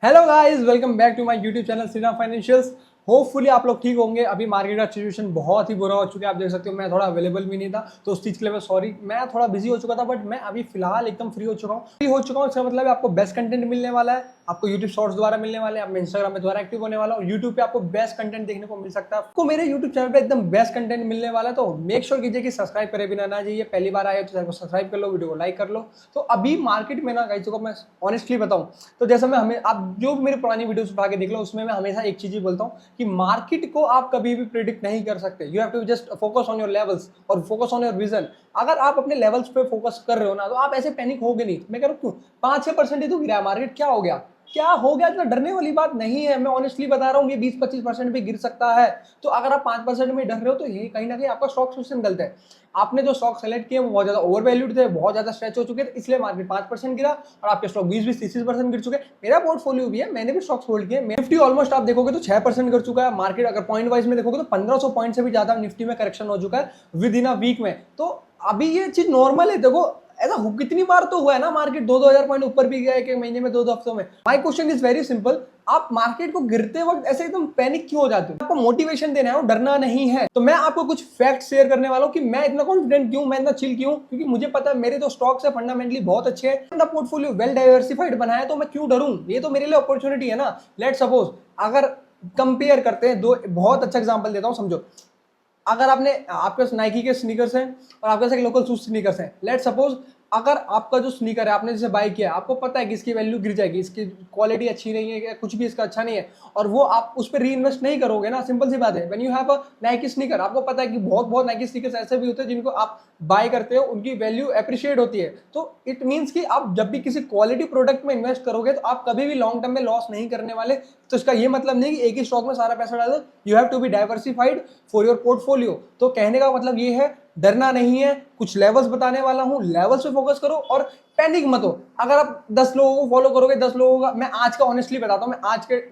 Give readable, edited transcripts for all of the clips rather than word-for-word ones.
Hello guys, welcome back to my YouTube channel Shriram financials. Hopefully आप लोग ठीक होंगे। अभी मार्केट का सिचुएशन बहुत ही बुरा हो चुका है। आप देख सकते हो मैं थोड़ा अवेलेबल भी नहीं था, तो उस चीज़ के लिए मैं सॉरी। मैं थोड़ा बिजी हो चुका था, बट मैं अभी फिलहाल एकदम फ्री हो चुका हूँ। इसका मतलब है आपको बेस्ट कंटेंट मिलने वाला है। आपको यूट्यूब शॉर्ट्स द्वारा मिलने वाले हैं। आप इंस्टाग्राम में द्वारा एक्टिव होने वाला हूँ। यूट्यूब पे आपको बेस्ट कंटेंट देखने को मिल सकता है। आपको मेरे यूट्यूब चैनल पे एकदम बेस्ट कंटेंट मिलने वाला है, तो मेक श्योर कीजिए कि सब्सक्राइब करे बिना ना जाइए। पहली बार आए तो चैनल को सब्सक्राइब कर लो, वीडियो को लाइक कर लो। तो अभी मार्केट में ना गाइस को मैं ऑनेस्टली बताऊं तो जैसे मैं हमें आप जो मेरे पुरानी वीडियोस उठा के देख लो, उसमें मैं हमेशा एक चीज ही बोलता हूं कि मार्केट को आप कभी भी प्रिडिक्ट नहीं कर सकते। You have to just focus on your levels और फोकस ऑन योर विजन। अगर आप अपने लेवल्स पे फोकस कर रहे हो ना, तो आप ऐसे पैनिक होगे नहीं। मैं कह रहा हूं क्यों 5-6% ही तो गिरा है मार्केट, क्या हो गया? क्या हो गया? इतना डरने वाली बात नहीं है। मैं ऑनेस्टली बता रहा हूँ, ये 20-25% भी गिर सकता है। तो अगर आप 5% में डर रहे हो, तो ये कहीं ना कहीं आपका स्टॉक सिलेक्शन गलत है। आपने जो स्टॉक सेलेक्ट किए वो बहुत ज्यादा ओवर वैल्यूड थे, बहुत ज्यादा स्ट्रेच हो चुके थे, इसलिए मार्केट 5% गिरा और आपके स्टॉक 20-30% गिर चुके। मेरा पोर्टफोलियो भी है, मैंने भी स्टॉक्स होल्ड किए। निफ्टी ऑलमोस्ट आप देखोगे तो 6% गिर चुका है। मार्केट अगर पॉइंट वाइज में देखोगे तो 1500 पॉइंट से भी ज्यादा निफ्टी में करेक्शन हो चुका है विद इन अ वीक में। तो अभी ये चीज नॉर्मल है। देखो ऐसा कितनी बार तो हुआ है ना, मार्केट 2-2000 पॉइंट ऊपर भी गया एक महीने में, 2 हफ्तों में। My question is very simple, आप मार्केट को गिरते वक्त ऐसे एकदम पैनिक क्यों हो जाते हो? आपको मोटिवेशन देना है, डरना नहीं है। तो मैं आपको कुछ फैक्ट शेयर करने वाला हूं कि मैं इतना कॉन्फिडेंट क्यों, मैं इतना चिल क्यों, क्योंकि मुझे पता है मेरे जो स्टॉक्स है फंडामेंटली बहुत अच्छे हैं। अपना पोर्टफोलियो वेल डाइवर्सिफाइड बनाया, तो मैं क्यों डरूं? ये तो मेरे लिए अपॉर्चुनिटी है ना। लेट सपोज अगर कंपेयर करते हैं, दो बहुत अच्छा एग्जांपल देता हूं, समझो। अगर आपके पास नाइकी के स्नीकर्स हैं और आपके पास एक लोकल शूज स्नीकर्स हैं। लेट सपोज अगर आपका जो स्नीकर है आपने जैसे बाय किया, आपको पता है कि इसकी वैल्यू गिर जाएगी, इसकी क्वालिटी अच्छी नहीं है, कुछ भी इसका अच्छा नहीं है, और वो आप उस पर री इन्वेस्ट नहीं करोगे ना। सिंपल सी बात है। When you have a Nike sneaker, आपको पता है कि बहुत बहुत नाइकी स्नीकर्स ऐसे भी होते हैं जिनको आप बाय करते हो, उनकी वैल्यू अप्रिशिएट होती है। तो इट मीन्स कि आप जब भी किसी क्वालिटी प्रोडक्ट में इन्वेस्ट करोगे, तो आप कभी भी लॉन्ग टर्म में लॉस नहीं करने वाले। तो इसका ये मतलब नहीं कि एक ही स्टॉक में सारा पैसा डाल दो। You have to be diversified for your portfolio. तो कहने का मतलब ये है, डरना नहीं है। कुछ लेवल्स बताने वाला हूं, लेवल्स पे फोकस करो और पैनिक मत हो। अगर आप 10 लोगों को फॉलो करोगे, 10 लोगों का, मैं आज का ऑनेस्टली बताता हूं,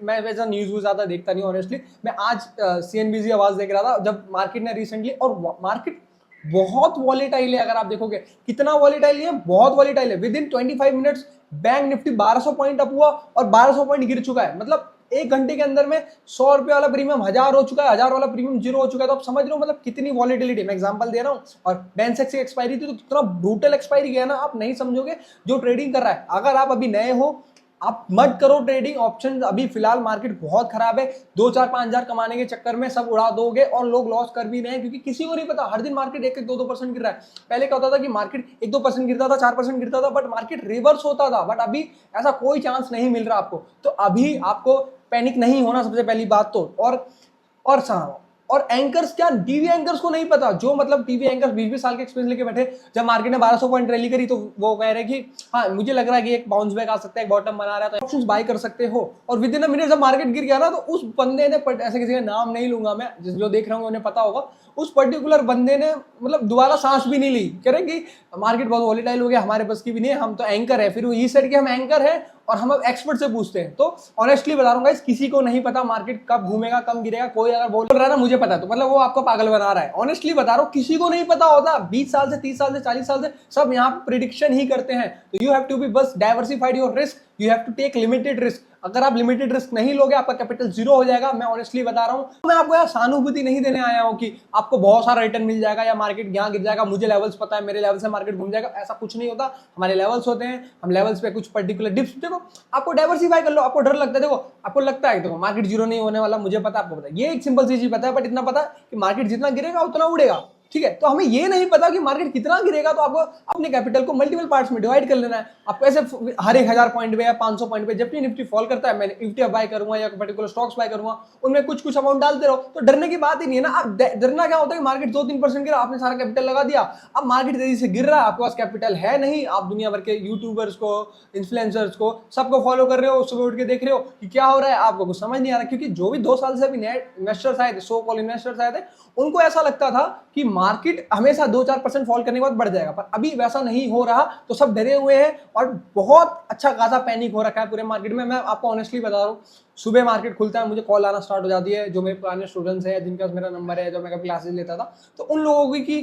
मैं वैसा न्यूज ज्यादा देखता नहीं ऑनेस्टली। मैं आज सीएनबीसी आवाज देख रहा था, जब मार्केट ने रिसेंटली, और मार्केट बहुत वॉलेटाइल है। अगर आप देखोगे कितना वॉलेटाइल है, बहुत वॉलेटाइल है। With in 25 minutes bank Nifty 1200 point up हुआ और 1200 पॉइंट गिर चुका है। मतलब एक घंटे के अंदर में 100 रुपए वाला प्रीमियम 1000 हो चुका है, 1000 वाला प्रीमियम 0 हो चुका है। तो आप समझ रहे हो मतलब कितनी वॉलिटिलिटी। मैं एग्जांपल दे रहा हूं। और बेंसेक्स की एक्सपायरी थी तो कितना ब्रूटल एक्सपायरी गया ना, आप नहीं समझोगे जो ट्रेडिंग कर रहा है। अगर आप अभी नए हो, आप मत करो ट्रेडिंग ऑप्शन। अभी फिलहाल मार्केट बहुत खराब है। 2-4-5 हजार कमाने के चक्कर में सब उड़ा दोगे और लोग लॉस कर भी रहे हैं, क्योंकि किसी को नहीं पता। हर दिन मार्केट 1-2% गिर रहा है। पहले क्या होता था कि मार्केट 1-2% गिरता था, 4% गिरता था, बट मार्केट रिवर्स होता था। बट अभी ऐसा कोई चांस नहीं मिल रहा आपको। तो अभी आपको पैनिक नहीं होना, सबसे पहली बात तो। और एंकर्स, क्या टीवी एंकर्स को नहीं पता? जो मतलब टीवी एंकर्स 20-20 साल के एक्सपीरियंस लेके बैठे, जब मार्केट ने 1200 पॉइंट रैली करी, तो वो कह रहे कि हाँ मुझे लग रहा है कि एक बाउंस बैक आ सकता है, एक बॉटम बना रहा है, तो ऑप्शंस बाय कर सकते हो। और विद इन अ मिनट जब मार्केट गिर गया ना, तो उस बंदे ने, ऐसे किसी का नाम नहीं लूंगा मैं, जो देख रहा हूँ उन्हें पता होगा, उस पर्टिकुलर बंदे ने मतलब दोबारा सांस भी नहीं ली। कह रहे कि मार्केट बहुत वॉलेटाइल हो गया, हमारे बस की भी नहीं है, हम तो एंकर है। फिर वो ये सेट कि हम एंकर है और हम अब एक्सपर्ट से पूछते हैं। तो ऑनेस्टली बता रहा हूँ गाइस, किसी को नहीं पता मार्केट कब घूमेगा, कब गिरेगा। कोई अगर बोल रहा है ना मुझे पता है, तो मतलब वो आपको पागल बना रहा है। ऑनेस्टली बता रहा हूँ, किसी को नहीं पता होता। 20 साल से, 30 साल से, 40 साल से सब यहाँ प्रिडिक्शन ही करते हैं। तो यू हैव टू बी बस diversified your risk. You have to take limited risk. अगर आप लिमिटेड रिस्क नहीं लोगे, आपका कैपिटल 0 हो जाएगा। मैं ऑनेस्टली बता रहा हूं। मैं आपको यहाँ सहानुभूति नहीं देने आया हूं कि आपको बहुत सारा रिटर्न मिल जाएगा या मार्केट यहाँ गिर जाएगा, मुझे लेवल्स पता है, मेरे लेवल से मार्केट घूम जाएगा। ऐसा कुछ नहीं होता। हमारे लेवल्स होते हैं, हम लेवल्स पे कुछ पर्टिकुलर डिप्स, देखो आपको डाइवर्सिफाई कर लो। आपको डर लगता है, देखो आपको लगता है देखो मार्केट 0 नहीं होने वाला, मुझे पता, आपको पता है। ये एक सिंपल सी चीज पता है, बट इतना पता है कि मार्केट जितना गिरेगा उतना उड़ेगा। ठीक है, तो हमें ये नहीं पता कि मार्केट कितना गिरेगा। तो आपको अपने कैपिटल को मल्टीपल पार्ट्स में डिवाइड कर लेना है। आपको ऐसे हर 1000 पॉइंट पे या 500 पॉइंट पे जब भी निफ्टी फॉल करता है, मैं निफ्टी बाय करूंगा या पर्टिकुलर स्टॉक्स बाय करूंगा, उनमें कुछ कुछ अमाउंट डालते रहो। तो डरने की बात ही नहीं है ना। आप डरना क्या होता है कि मार्केट 2-3% गिरा, आपने सारा कैपिटल लगा दिया, अब मार्केट तेजी से गिर रहा है, आपके पास कैपिटल है नहीं, आप दुनिया भर के यूट्यूबर्स को, इन्फ्लुएंसर्स को, सबको फॉलो कर रहे हो, सुबह उठ के देख रहे हो कि क्या हो रहा है, आपको कुछ समझ नहीं आ रहा। क्योंकि जो भी 2 साल से अभी नए इन्वेस्टर्स आए थे, सो कॉल इन्वेस्टर्स आए थे, उनको ऐसा लगता था कि मार्केट हमेशा 2-4% फॉल करने के बाद बढ़ जाएगा, पर अभी वैसा नहीं हो रहा। तो सब डरे हुए हैं और बहुत अच्छा खासा पैनिक हो रखा है पूरे मार्केट में। मैं आपको ऑनेस्टली बता रहा हूँ, सुबह मार्केट खुलता है, मुझे कॉल आना स्टार्ट हो जाती है, जो मेरे पुराने स्टूडेंट्स हैं, जिनके पास मेरा नंबर है, जो मैं कभी क्लासेस लेता था, तो उन लोगों की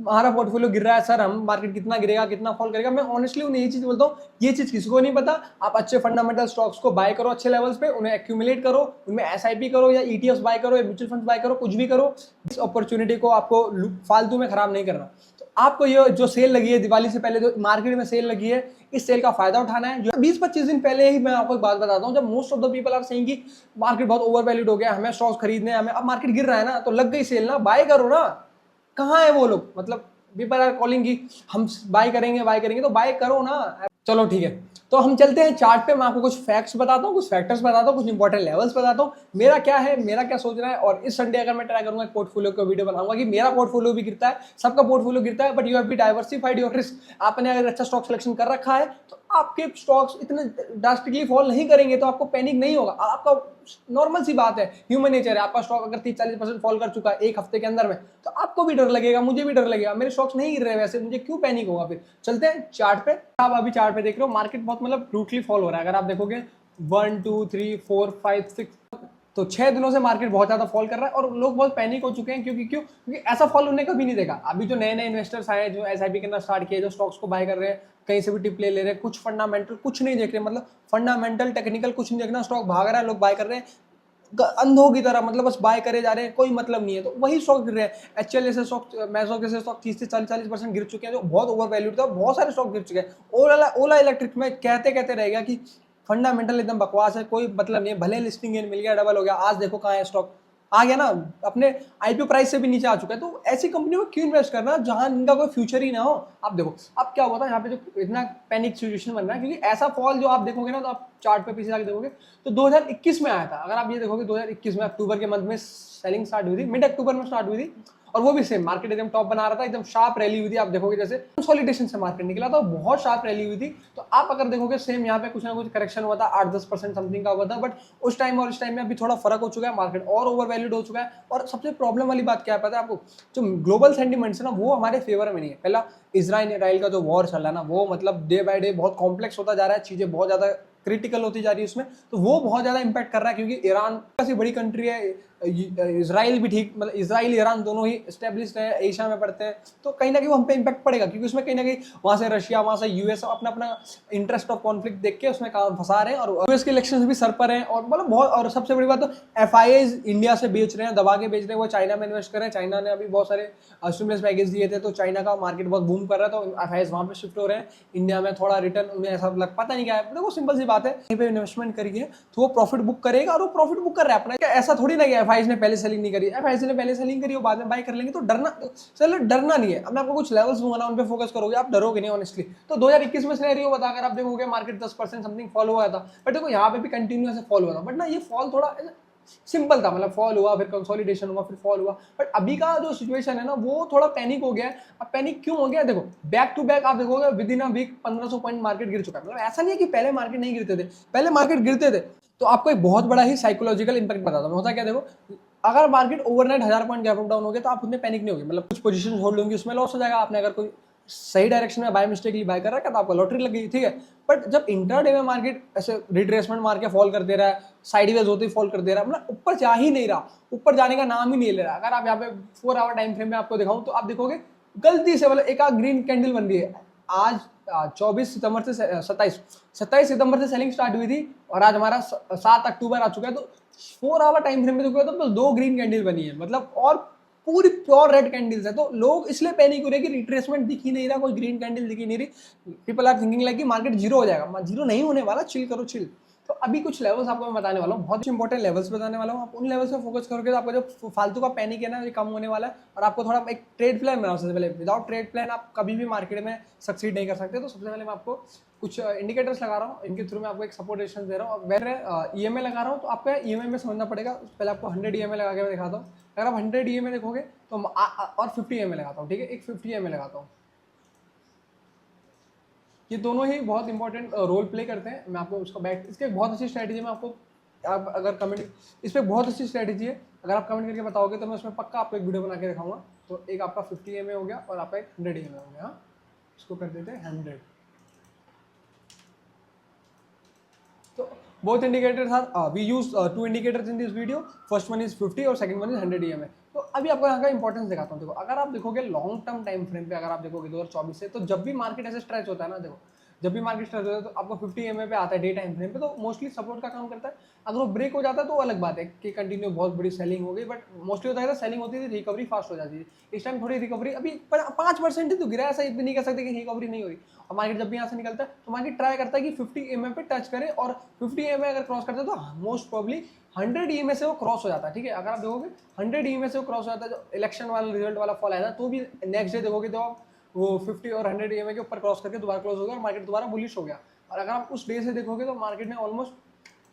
हमारा पोर्टफोलियो गिर रहा है सर, हम मार्केट कितना गिरेगा, कितना फॉल करेगा, मैं ऑनेस्टली उन्हें यही चीज बोलता हूँ, ये चीज किसी को नहीं पता। आप अच्छे फंडामेंटल स्टॉक्स को बाय करो अच्छे लेवल्स पे, उन्हें एक्यूमुलेट करो, उनमें एसआईपी करो या ईटीएफ्स बाय करो या म्यूचुअल फंड बाय करो, कुछ भी करो। इस अपॉर्चुनिटी को आपको फालतू में खराब नहीं करना। तो आपको ये जो सेल लगी है दिवाली से पहले, जो मार्केट में सेल लगी है, इस सेल का फायदा उठाना है। जो 20-25 दिन पहले ही मैं आपको एक बात बताता हूँ, जब most of the people are saying कि मार्केट बहुत ओवर वैल्यूड हो गया, हमें स्टॉक्स खरीदने हैं, हमें अब मार्केट गिर रहा है ना, तो लग गई सेल ना, बाय करो ना। कहाँ है वो लोग, मतलब पीपल आर कॉलिंग की हम बाय करेंगे, तो बाय करो ना। चलो ठीक है, तो हम चलते हैं चार्ट पे। मैं आपको कुछ फैक्ट्स बताता हूँ, कुछ फैक्टर्स बताता हूँ, कुछ इंपॉर्टेंट लेवल्स बताता हूँ, मेरा क्या सोचना है। और इस संडे अगर मैं ट्राई करूंगा पोर्टफोलियो का वीडियो बनाऊंगा कि मेरा पोर्टफोलियो भी गिरता है, सबका पोर्टफोलियो गिरता है, but you have be diversified your risk. आपने अगर अच्छा स्टॉक सिलेक्शन कर रखा है तो आपके स्टॉक्स इतने ड्रास्टिकली फॉल नहीं करेंगे, तो आपको पैनिक नहीं होगा। आपका नॉर्मल सी बात है, ह्यूमन नेचर है। आपका स्टॉक अगर 30-40% फॉल कर चुका है एक हफ्ते के अंदर में, तो आपको भी डर लगेगा, मुझे भी डर लगेगा, मेरे स्टॉक्स नहीं गिर रहे वैसे, मुझे क्यों पैनिक होगा। फिर चलते हैं चार्ट पे। आप अभी चार्ट पे देख रहे हो, मार्केट बहुत मतलब ब्रूटली फॉल हो रहा है। अगर आप देखोगे 1 2 3 4 5 6, तो 6 दिनों से मार्केट बहुत ज्यादा फॉल कर रहा है और लोग बहुत पैनिक हो चुके हैं। क्योंकि ऐसा फॉल उन्होंने कभी नहीं देखा। अभी जो नए इन्वेस्टर्स आए, जो एसआईपी करना स्टार्ट किए, जो स्टॉक्स को बाय कर रहे हैं, कहीं से भी टिप ले रहे हैं, कुछ फंडामेंटल कुछ नहीं देख रहे, मतलब फंडामेंटल टेक्निकल कुछ नहीं देखना, स्टॉक भाग रहा है, लोग बाय कर रहे हैं अंधों की तरह, मतलब बस बाय करे जा रहे हैं, कोई मतलब नहीं है, तो वही स्टॉक गिर रहे हैं। एचएल जैसे स्टॉक, मैसो जैसे स्टॉक 30 से 40% गिर चुके हैं, जो बहुत ओवर वैल्यूड था, बहुत सारे स्टॉक गिर चुके हैं। ओला इलेक्ट्रिक में कहते रह गया कि फंडामेंटल एकदम बकवास है, कोई मतलब नहीं है, भले लिस्टिंग गेन मिल गया, डबल हो गया, आज देखो कहाँ है स्टॉक, आ गया ना, अपने आईपीओ प्राइस से भी नीचे आ चुका है। तो ऐसी कंपनियों में क्यों इन्वेस्ट करना जहां इनका कोई फ्यूचर ही ना हो। आप देखो अब क्या हुआ था यहाँ पे, जो इतना पैनिक सिचुएशन बन रहा है, क्योंकि ऐसा फॉल जो आप देखोगे ना, तो आप चार्ट पे पीछे जाके देखोगे तो 2021 में आया था। अगर आप ये देखोगे 2021 में अक्टूबर के मंथ में सेलिंग स्टार्ट हुई थी, मिड अक्टूबर में स्टार्ट हुई थी, और वो भी सेम मार्केट एकदम टॉप बना रहा था, एकदम शार्प रैली हुई थी। आप देखोगे जैसे कंसोलिडेशन से मार्केट निकला था, बहुत शार्प रैली हुई थी। तो आप अगर देखोगे सेम यहाँ पे कुछ ना कुछ करेक्शन हुआ था, 8-10% समथिंग का हुआ था, बट उस टाइम और इस टाइम में अभी थोड़ा फर्क हो चुका है, मार्केट और ओवर वैल्यूड हो चुका है। और सबसे प्रॉब्लम वाली बात क्या है पता है आपको, जो ग्लोबल सेंटिमेंट्स है ना, वो हमारे फेवर में नहीं है। पहला इजराइल का जो वॉर चल रहा है ना, वो मतलब डे बाय डे बहुत कॉम्प्लेक्स होता जा रहा है, चीजें बहुत ज्यादा क्रिटिकल होती जा रही है उसमें, तो वो बहुत ज्यादा इंपैक्ट कर रहा है। क्योंकि ईरान ऐसी बड़ी कंट्री है, इजराइल भी ठीक, मतलब इजराइल ईरान दोनों ही एस्टेब्लिश्ड है, एशिया में पड़ते हैं, तो कहीं ना कहीं वो हम पे इंपैक्ट पड़ेगा। क्योंकि उसमें कहीं ना कहीं वहां से रशिया, वहां से यूएस अपना अपना इंटरेस्ट ऑफ कॉन्फ्लिक्ट देख के उसमें काम फंसा रहे हैं, और यूएस के इलेक्शंस भी सर पर हैं, और मतलब बहुत, और सबसे बड़ी बात तो एफआईआईज इंडिया से बेच रहे हैं, दबा के बेच रहे हैं, वो चाइना में इन्वेस्ट कर रहे हैं। चाइना ने अभी बहुत सारे स्टिमुलस पैकेज दिए थे, तो चाइना का मार्केट बहुत बूम कर रहा है, तो एफआईआईज वहां पे शिफ्ट हो रहे हैं। इंडिया में थोड़ा रिटर्न उन्हें ऐसा लग, पता नहीं क्या है, देखो सिंपल सी बात है, कहीं पे इन्वेस्टमेंट करिए तो वो प्रॉफिट बुक करेगा, और वो प्रॉफिट बुक कर रहा है अपना। ऐसा थोड़ी ना कि एफआईआईज ने पहले सेलिंग नहीं करी, एफआईआईज ने पहले सेलिंग करी, वो बाद में बाय कर लेंगे, तो डरना, चलो डरना नहीं है। अब मैं आपको कुछ लेवल्स दूंगा ना, उन पे फोकस करोगे, आप डरोगे नहीं ऑनेस्टली। तो 2021 में सिनेरियो बता, अगर आप देखोगे मार्केट 10% समथिंग फॉल हुआ था, बट देखो यहाँ पे भी कंटिन्यू ऐसे फॉल हुआ था, बट ना ये फॉल थोड़ा सिंपल था, मतलब फॉल हुआ, फिर कंसोलिडेशन हुआ, फिर फॉल हुआ। बट अभी का जो सिचुएशन है ना, वो थोड़ा पैनिक हो गया है। अब पैनिक क्यों हो गया, देखो बैक टू बैक आप देखोगे within a week 1500 point market गिर चुका है। मतलब ऐसा नहीं है कि पहले मार्केट नहीं गिरते थे, पहले मार्केट गिरते थे। तो आपको एक बहुत बड़ा ही साइकोलॉजिकल इंपैक्ट बताता हूं, होता क्या, देखो अगर market overnight 1000 point gap up down हो गया, तो आप उतने पैनिक नहीं होगे, मतलब कुछ पोजीशन होल्ड होंगी, उसमें लॉस हो जाएगा। आपने अगर कोई सही डायरेक्शन में बाय मिस्टेकली बाय कर रहा है, तो आपको लॉटरी लगी, ठीक है। बट जब इंट्राडे में मार्केट ऐसे रिट्रेसमेंट मार के फॉल कर दे रहा है, साइडवेज होते ही फॉल कर दे रहा है, मतलब ऊपर जा ही नहीं रहा, ऊपर जाने का नाम ही नहीं ले रहा। अगर आप यहाँ पे 4 आवर टाइम फ्रेम में आपको दिखाऊं, तो आप देखोगे गलती से मतलब एक आध ग्रीन कैंडल बन रही है। आज 24 सितंबर से 27 सितंबर से सेलिंग स्टार्ट हुई थी, और आज हमारा 7 अक्टूबर आ चुका है। तो 4 आवर टाइम फ्रेम में देखोगे तो बस 2 ग्रीन कैंडल बनी है, मतलब, और पूरी प्योर रेड कैंडल्स है। तो लोग इसलिए पैनिक हो रहे हैं कि रिट्रेसमेंट दिख ही नहीं रहा, कोई ग्रीन कैंडल दिख ही नहीं रही। पीपल आर थिंकिंग लाइक कि मार्केट जीरो हो जाएगा, जीरो नहीं होने वाला, चिल करो चिल। तो अभी कुछ लेवल्स आपको मैं बताने वाला हूँ, बहुत इंपॉर्टेंट लेवल्स बताने वाला हूँ। आप उन लेवल्स पे फोकस करोगे तो आपका जो फालतू का पैनिक है ना, ये कम होने वाला है। और आपको थोड़ा एक ट्रेड प्लान बनाओ सबसे पहले। विदाउट ट्रेड प्लान आप कभी भी मार्केट में सक्सीड नहीं कर सकते। तो सबसे पहले मैं आपको कुछ इंडिकेटर्स लगा रहा हूँ, इनके थ्रू मैं आपको एक सपोर्ट रेजिस्टेंस दे रहा हूँ। वैसे ईएमए लगा रहा हूँ, तो आपको ईएमए में समझना पड़ेगा। पहले आपको 100 ईएमए लगा के मैं दिखाता हूँ। अगर आप 100 ईएमए देखोगे तो और 50 ईएमए लगाता हूँ, ठीक है, एक 50 ईएमए लगाता हूँ। ये दोनों ही बहुत इंपॉर्टेंट रोल प्ले करते हैं। मैं आपको उसका बैक, इसके एक बहुत अच्छी स्ट्रैटेजी मैं आपको, आप अगर कमेंट, इस पर बहुत अच्छी स्ट्रैटेजी है, अगर आप कमेंट करके बताओगे तो मैं उसमें पक्का आपको एक वीडियो बना के दिखाऊंगा। तो एक आपका 50 ईएमए हो गया और आपका एक 100 ईएमए हो गया। हाँ, इसको कर देते हैं 100। तो both indicators are we use 2 indicators in this video. First one is 50 और second one is 100 EMA. तो अभी आपको यहाँ का इंपॉर्टेंस दिखाता हूँ। देखो अगर आप देखोगे लॉन्ग टर्म टाइम फ्रेम पे, अगर आप देखोगे 2024 से, तो जब भी मार्केट ऐसे स्ट्रेच होता है ना, देखो जब भी मार्केट स्ट्रेच होता है तो आपको 50 EMA पे आता है डे टाइम फ्रेम पे, तो मोस्टली सपोर्ट का काम करता है। अगर वो ब्रेक हो जाता है तो अलग बात है कि कंटिन्यू बहुत बड़ी सेलिंग हो गई, बट मोस्टली होता है सेलिंग होती थी, रिकवरी फास्ट हो जाती थी। इस टाइम थोड़ी रिकवरी अभी 5% ही तो गिरा है, ऐसा भी नहीं कर सकते कि रिकवरी नहीं हो रही। और मार्केट जब भी यहाँ से निकलता है तो मार्केट ट्राई करता है कि 50 EMA पे टच करे, और 50 EMA अगर क्रॉस करता है तो मोस्ट प्रॉब्ली 100 EMA से वो क्रॉस हो जाता है। ठीक है, अगर आप देखोगे 100 EMA से वो क्रॉस हो जाता है, जो इलेक्शन वाला रिजल्ट वाला फॉल आया था, तो भी नेक्स्ट डे देखोगे तो आप वो 50 और 100 EMA के ऊपर क्रॉस करके दोबारा क्लोज हो गया और मार्केट दोबारा बुलिश हो गया। और अगर आप उस डे से देखोगे तो मार्केट ने ऑलमोस्ट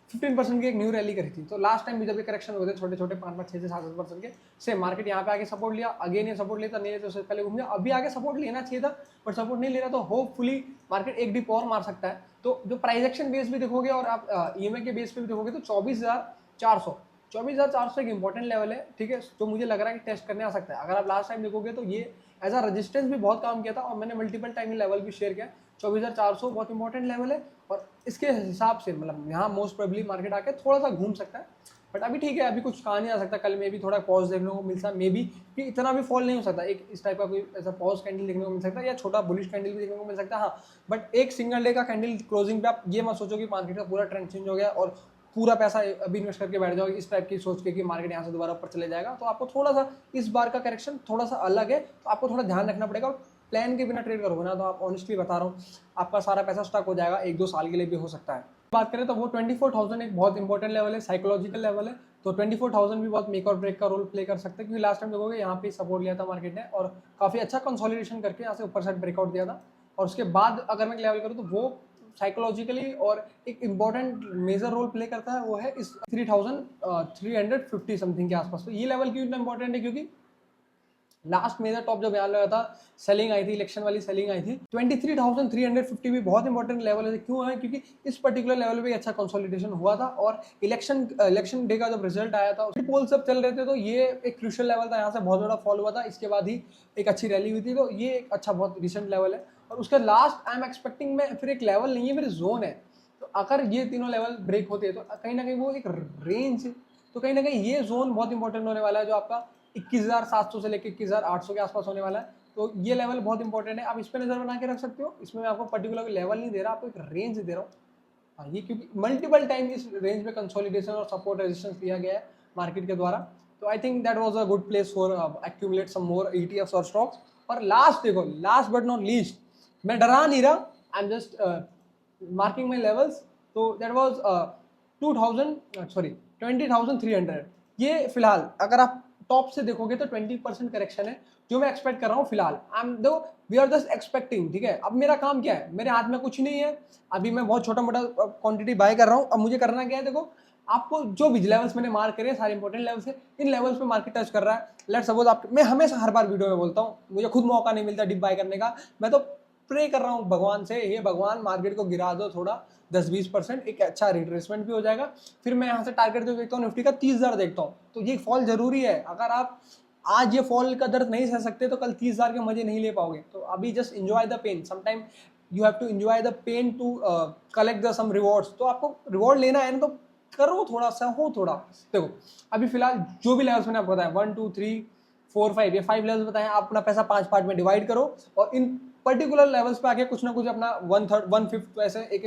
15% की एक न्यू रैली करी थी। तो लास्ट टाइम भी जब ये करेक्शन हुए थे छोटे छोटे 5-5, 6 से 7% के, सेम मार्केट यहाँ पे आके सपोर्ट लिया, अगेन ये सपोर्ट लेता नहीं है तो उससे पहले घूम गया। अभी आगे सपोर्ट लेना चाहिए था बट सपोर्ट नहीं ले रहा, तो होपफुली मार्केट एक डिप और मार सकता है। तो जो प्राइस एक्शन बेस भी देखोगे और आप EMA के बेस पे भी देखोगे तो 24,400 एक इंपॉर्टेंट लेवल है। ठीक है, जो मुझे लग रहा है कि टेस्ट करने आ सकता है। अगर आप लास्ट टाइम देखोगे तो ये एज अ रेजिस्टेंस भी बहुत काम किया था, और मैंने मल्टीपल टाइम लेवल भी शेयर किया। 24,400 बहुत इंपॉर्टेंट लेवल है, और इसके हिसाब से मतलब यहाँ मोस्ट प्रोबेबली मार्केट आके थोड़ा सा घूम सकता है। बट अभी ठीक है, अभी कुछ कहा नहीं जा सकता, कल में भी थोड़ा पॉज देखने को मिलता है, मे बी कि इतना भी फॉल नहीं हो सकता। एक इस टाइप का कोई ऐसा पॉज कैंडल देखने को मिल सकता है, या छोटा बुलिश कैंडल भी देखने को मिल सकता है। हाँ, बट एक सिंगल डे का कैंडल क्लोजिंग पे आप ये मत सोचो कि मार्केट का पूरा ट्रेंड चेंज हो गया और पूरा पैसा अभी इन्वेस्ट करके बैठ जाओ इस टाइप की सोच के कि मार्केट यहाँ से दोबारा ऊपर चले जाएगा। तो आपको थोड़ा सा इस बार का करेक्शन थोड़ा सा अलग है, तो आपको थोड़ा ध्यान रखना पड़ेगा। प्लान के बिना ट्रेड करोगे ना, तो आप ऑनेस्टली बता रहा हूँ आपका सारा पैसा स्टक हो जाएगा, 1-2 साल के लिए भी हो सकता है। बात करें तो वो 24,000 एक बहुत इंपॉर्टेंट लेवल है, साइकोलॉजिकल लेवल है। तो 24,000 भी बहुत मेक और ब्रेक का रोल प्ले कर सकते हैं, क्योंकि लास्ट टाइम देखोगे यहाँ पे सपोर्ट लिया था मार्केट ने और काफ़ी अच्छा कंसोलिडेशन करके यहाँ से ऊपर साइड ब्रेकआउट दिया था। और उसके बाद अगर मैं लेवल करूँ तो वो साइकोलॉजिकली और एक इम्पॉर्टेंट मेजर रोल प्ले करता है, वो है इस 3,350 समथिंग के आसपास। तो ये लेवल क्यों इतना इंपॉर्टेंट है, क्योंकि लास्ट मेजर टॉप जब यहाँ लगा था, सेलिंग आई थी, इलेक्शन वाली सेलिंग आई थी। 23,350 भी बहुत इंपॉर्टेंट लेवल है। क्यों है, क्योंकि इस पर्टिकुलर लेवल पे अच्छा कंसोलिडेशन हुआ था, और इलेक्शन डे का जब रिजल्ट आया था, पोल सब चल रहे थे, तो ये एक क्रूशियल लेवल था। यहाँ से बहुत बड़ा फॉल हुआ था, इसके बाद ही एक अच्छी रैली हुई थी। तो ये एक अच्छा बहुत रिसेंट लेवल है। और उसका लास्ट आई एम एक्सपेक्टिंग में फिर एक लेवल नहीं है, फिर जोन है। तो अगर ये तीनों लेवल ब्रेक होते हैं तो कहीं ना कहीं वो एक रेंज, तो कहीं ना कहीं ये जोन बहुत इंपॉर्टेंट होने वाला है, जो आपका 21,700 से लेकर 21,800 के आसपास होने वाला है। तो ये लेवल बहुत इंपॉर्टेंट है, आप इस पर नजर बना के रख सकते हो। इसमें मैं आपको पर्टिकुलर लेवल नहीं दे रहा, आपको एक रेंज दे रहा हूँ। हाँ, ये क्योंकि मल्टीपल टाइम इस रेंज में कंसोलिडेशन और सपोर्ट रेजिस्टेंस दिया गया है मार्केट के द्वारा। तो I think that was a good place for accumulate some more ETFs और स्टॉक्स। और लास्ट देखो, लास्ट बट नॉट लीस्ट, मैं डरा नहीं रहा, I am just marking my levels. तो दैट वाज 20,300। ये फिलहाल अगर आप टॉप से देखोगे तो 20% करेक्शन है, जो मैं एक्सपेक्ट कर रहा हूँ फिलहाल। We are just expecting. ठीक है, अब मेरा काम क्या है, मेरे हाथ में कुछ नहीं है, अभी मैं बहुत छोटा मोटा क्वांटिटी बाय कर रहा हूँ। अब मुझे करना क्या है, देखो आपको जो भी लेवल्स मैंने मार्क करे सारे इंपॉर्टेंट लेवल्स है, इन लेवल्स पे मार्केट टच कर रहा है। लेट सपोज आप, मैं हमेशा हर बार वीडियो में बोलता हूँ, मुझे खुद मौका नहीं मिलता डिप बाय करने का, मैं तो प्रे कर रहा हूँ भगवान से, हे भगवान मार्केट को गिरा दो थोड़ा 10-20%, एक अच्छा रिट्रेसमेंट भी हो जाएगा। फिर मैं यहाँ से टारगेट जो देखता हूँ निफ्टी का 30,000 देखता हूँ। तो ये फॉल जरूरी है, अगर आप आज ये फॉल का दर्द नहीं सह सकते तो कल 30,000 के मजे नहीं ले पाओगे। तो अभी just enjoy the pain, sometime you have to enjoy the pain to collect the some rewards. तो आपको रिवॉर्ड लेना है ना, तो करो थोड़ा सा, हो थोड़ा। देखो अभी फिलहाल जो भी लेवल्स मैंने आपको बताया 1, 2, 3, 4, 5, ये 5 लेवल्स बताए, आप अपना पैसा 5 पार्ट में डिवाइड करो, और इन पर्टिकुलर लेवल्स पे आके कुछ ना कुछ अपना 1/3, 1/5 ऐसे एक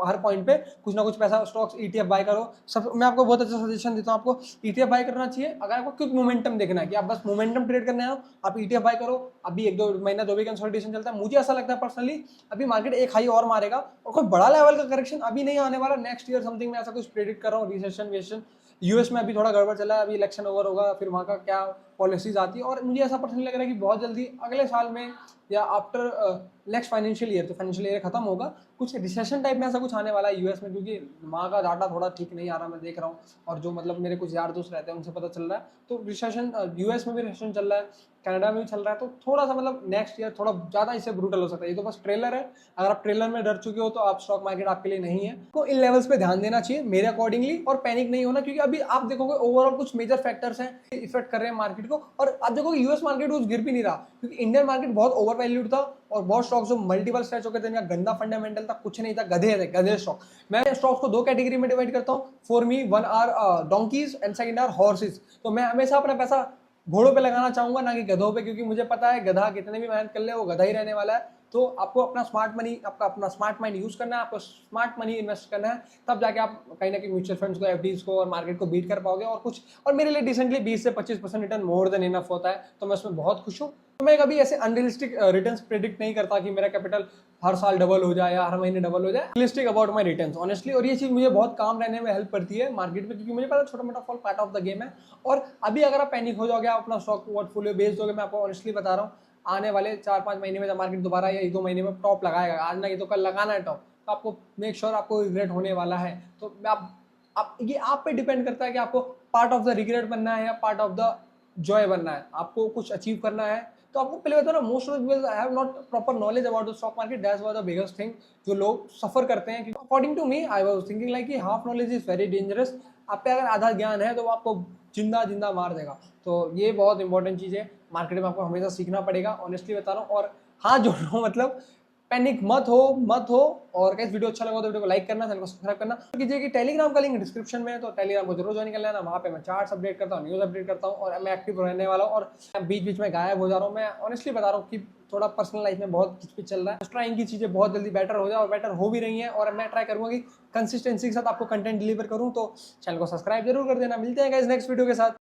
हर पॉइंट पे कुछ ना कुछ पैसा स्टॉक्स ETF बाय करो। सब मैं आपको बहुत अच्छा सजेशन देता हूँ, आपको ETF बाय करना चाहिए। अगर आपको क्विक मोमेंटम देखना है कि आप बस मोमेंटम ट्रेड करने आओ, आप ETF बाय करो। अभी 1-2 महीना जो भी कंसोलिडेशन चलता है, मुझे ऐसा लगता है पर्सनली अभी मार्केट एक हाई और मारेगा, और कोई बड़ा लेवल का करेक्शन अभी नहीं आने वाला। नेक्स्ट ईयर समथिंग में ऐसा कुछ प्रेडिक्ट कर रहा हूँ। रिसेशन US में अभी थोड़ा गड़बड़ चला है, अभी इलेक्शन ओवर होगा, फिर वहाँ का क्या पॉलिसीज आती है, और मुझे ऐसा पर्सनली लग रहा है कि बहुत जल्दी अगले साल में या आफ्टर नेक्स्ट फाइनेंशियल ईयर, तो फाइनेंशियल ईयर खत्म होगा, कुछ रिसेशन टाइप में ऐसा कुछ आने वाला है US में, क्योंकि वहाँ का डाटा थोड़ा ठीक नहीं आ रहा, मैं देख रहा हूँ। और जो मतलब मेरे कुछ यार दोस्त रहते हैं उनसे पता चल रहा है, तो रिसेशन US में भी रिसेशन चल रहा है, कनाडा में भी चल रहा है। तो थोड़ा सा मतलब नेक्स्ट ईयर थोड़ा ज़्यादा इससे ब्रूटल हो सकता है। ये तो बस ट्रेलर है, अगर आप ट्रेलर में डर चुके हो तो आप स्टॉक मार्केट आपके लिए नहीं है। तो इन लेवल्स पे ध्यान देना चाहिए मेरे अकॉर्डिंगली, और पैनिक नहीं होना, क्योंकि अभी आप देखोगे ओवरऑल कुछ मेजर फैक्टर्स हैं इफेक्ट कर रहे हैं मार्केट को। और आप देखोगे US मार्केट कुछ गिर भी नहीं रहा, क्योंकि इंडियन मार्केट बहुत ओवर वैल्यूड था, और बहुत स्टॉक्स जो मल्टीपल स्ट्रेच हो गए थे, इनका गंदा फंडामेंटल था, कुछ नहीं था, गधे थे, गधे स्टॉक। मैं स्टॉक्स को 2 कैटेगरी में डिवाइड करता हूँ। For me 1 are donkeys and second are horses. तो मैं हमेशा अपना पैसा घोड़ों पे लगाना चाहूंगा ना कि गधों पे, क्योंकि मुझे पता है गधा कितने भी मेहनत कर ले वो गधा ही रहने वाला है। तो आपको अपना स्मार्ट मनी, आपका अपना स्मार्ट माइंड यूज करना है, आपको स्मार्ट मनी इन्वेस्ट करना है, तब जाके आप कहीं ना कहीं म्यूचुअल फंड्स को, एफडीज को और मार्केट को बीट कर पाओगे। और कुछ, और मेरे लिए डिसेंटली 20 से 25% रिटर्न मोर देन इनफ होता है, तो मैं उसमें बहुत खुश हूँ। तो मैं कभी ऐसे अनरियलिस्टिक रिटर्न्स प्रेडिक्ट नहीं करता कि मेरा कैपिटल हर साल डबल हो जाए या हर महीने डबल हो जाए। Realistic about my returns honestly, और ये चीज़ मुझे बहुत काम रहने में हेल्प करती है मार्केट में, क्योंकि मुझे पता है छोटा मोटा fall part of the game है। और अभी अगर आप पैनिक हो जाओगे, आप अपना स्टॉक पोर्टफोलियो बेच दोगे, मैं आपको ऑनेस्टली बता रहा हूँ, आने वाले 4-5 महीने में जब मार्केट दोबारा या 1-2 महीने में टॉप लगाएगा, आज ना कि तो कल लगाना है टॉप, तो आपको मेक श्योर आपको रिग्रेट होने वाला है। तो आप ये आप पे डिपेंड करता है कि आपको पार्ट ऑफ द रिग्रेट बनना है या पार्ट ऑफ द जॉय बनना है। आपको कुछ अचीव करना है तो आपको पहले बता ना, most of people have not proper knowledge about the stock market, that's was the biggest thing जो लोग सफर करते हैं। According to me, I was thinking like कि half knowledge is very dangerous. आप पे अगर आधा ज्ञान है तो वो आपको जिंदा जिंदा मार देगा। तो ये बहुत इंपॉर्टेंट चीज़ है, मार्केट में आपको हमेशा सीखना पड़ेगा, ऑनेस्टली बता रहा हूँ। और हाथ जोड़ रहा हूँ, मतलब पैनिक मत हो। और कैसे वीडियो अच्छा लगा तो वीडियो को लाइक करना, चैनल को सब्सक्राइब करना कीजिए। कि टेलीग्राम का लिंक डिस्क्रिप्शन में है, तो टेलीग्राम को जरूर ज्वाइन कर लेना। वहाँ पे मैं चार्ट्स अपडेट करता हूँ, न्यूज़ अपडेट करता हूँ, और मैं एक्टिव रहने वाला हूँ। और बीच बीच में गायब हो जा रहा हूँ, मैं ऑनेस्टली बता रहा हूँ कि थोड़ा पर्सनल लाइफ में बहुत कुछ चल रहा है। ट्राइंग की चीज़ें बहुत जल्दी बेटर हो जाए, और बेटर हो भी रही हैं। और मैं ट्राई करूँगा कि कंसिस्टेंसी के साथ आपको कंटेंट डिलीवर करूँ। तो चैनल को सब्सक्राइब जरूर कर देना। मिलते हैं गाइस नेक्स्ट वीडियो के साथ।